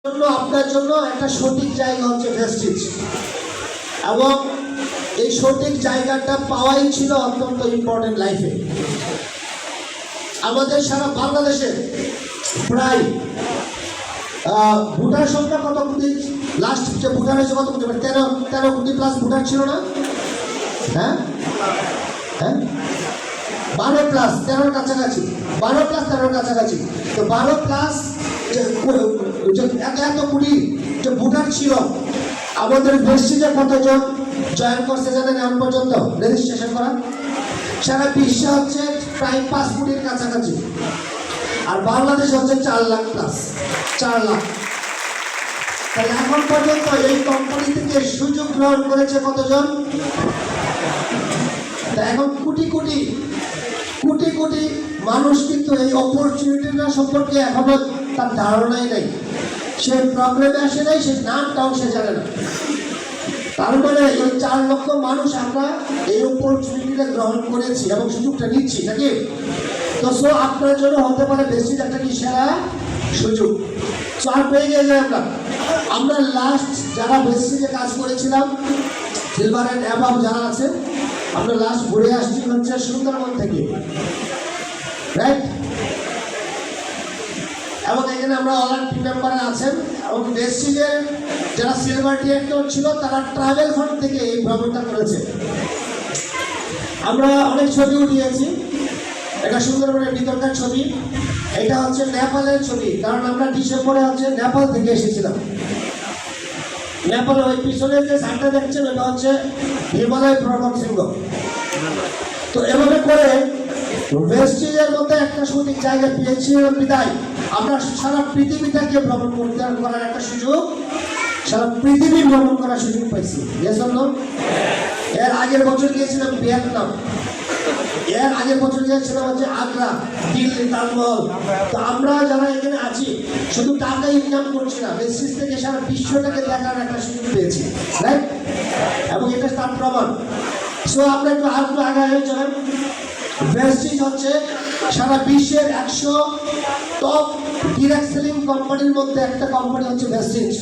আপনার জন্য একটা সঠিক জায়গা হচ্ছে ভেস্টিজ, এবং এই সঠিক জায়গাটা পাওয়াই ছিল অত্যন্ত ইম্পর্টেন্ট লাইফে। আমাদের সারা বাংলাদেশে প্রায় ভোটার সংখ্যা কত কোটি? লাস্ট যে ভোটার হয়েছে কত কোটি? 13 কোটি প্লাস ভোটার ছিল না? হ্যাঁ হ্যাঁ 12 প্লাস 13 কাছাকাছি, 12 প্লাস 13 কাছাকাছি। তো 12 প্লাস এত কোটি যে ভোটার ছিল, আমাদের ভেস্টিজে কতজন জয়েন করছে জানেন এখন পর্যন্ত রেজিস্ট্রেশন করা? সারা বিশ্বে হচ্ছে প্রায় 5 কোটির কাছাকাছি, আর বাংলাদেশ হচ্ছে 4 লাখ প্লাস, 4 লাখ। তাহলে এখন পর্যন্ত এই কোম্পানি থেকে সুযোগ গ্রহণ করেছে কতজন? এখন কোটি কোটি কোটি কোটি মানুষ কিন্তু এই অপরচুনিটিটা সম্পর্কে এখনো তার ধারণাই নেই, সে প্রবলেমে আসে নাই, সে নামটাও সে জানে না। তার মানে এই 4 লক্ষ মানুষ আমরা এই অপরচুনিটিটা গ্রহণ করেছি এবং সুযোগটা নিচ্ছি নাকি? তো সো আপনার জন্য হতে পারে বেশি একটা কি সেরা সুযোগ। সো আর পেয়ে গেলে আমরা লাস্ট যারা বেসিকে কাজ করেছিলাম, সিলভার অ্যান্ড অ্যাবাভ যারা আছে, আমরা লাস্ট ঘুরে আসছি হচ্ছে সুন্দরবন থেকে, রাইট? এবং এখানে আমরা অল টিম মেম্বার আছেন, এবং বেসিকের যারা সিলভার ডিরেক্টর ছিল তারা ট্রাভেল ফান্ড থেকে এই ভ্রমণটা করেছে। আমরা অনেক ছবি উঠিয়েছি, এটা সুন্দরবনের ভিতরকার ছবি, এটা হচ্ছে নেপালের ছবি, কারণ আমরা ডিসেম্বরে হচ্ছে নেপাল থেকে এসেছিলাম। নেপালে ওই পিছনে যে সাইডটা দেখছেন ওটা হচ্ছে হিমালয় পর্বত শৃঙ্গ। তো এভাবে করে ভেস্টিজের মধ্যে একটা সঠিক জায়গা পেয়েছিলাম বিদায় আমরা সারা পৃথিবীটাকে ভ্রমণ করার একটা সুযোগ, সারা পৃথিবী ভ্রমণ করার সুযোগ পাইছি। এর আগের বছর গিয়েছিলাম ভিয়েতনাম, এর আগের বছর গিয়েছিলাম হচ্ছে আগ্রা, দিল্লি, তাজমহল। তো আমরা যারা এখানে আছি শুধু টাকা ইনকাম করছি না, বেসিস থেকে সারা বিশ্বটাকে দেখার একটা সুযোগ পেয়েছি, রাইট? এবং এটা তার প্রমাণ। সো আমরা একটু আগে হয়ে যাবেন। ভেস্টিজ হচ্ছে সারা বিশ্বের 100 টপ ডিরেক্ট সেলিং কোম্পানির মধ্যে একটা কোম্পানি হচ্ছে ভেস্টিজ,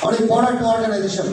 অনেক বড় একটা অর্গানাইজেশন।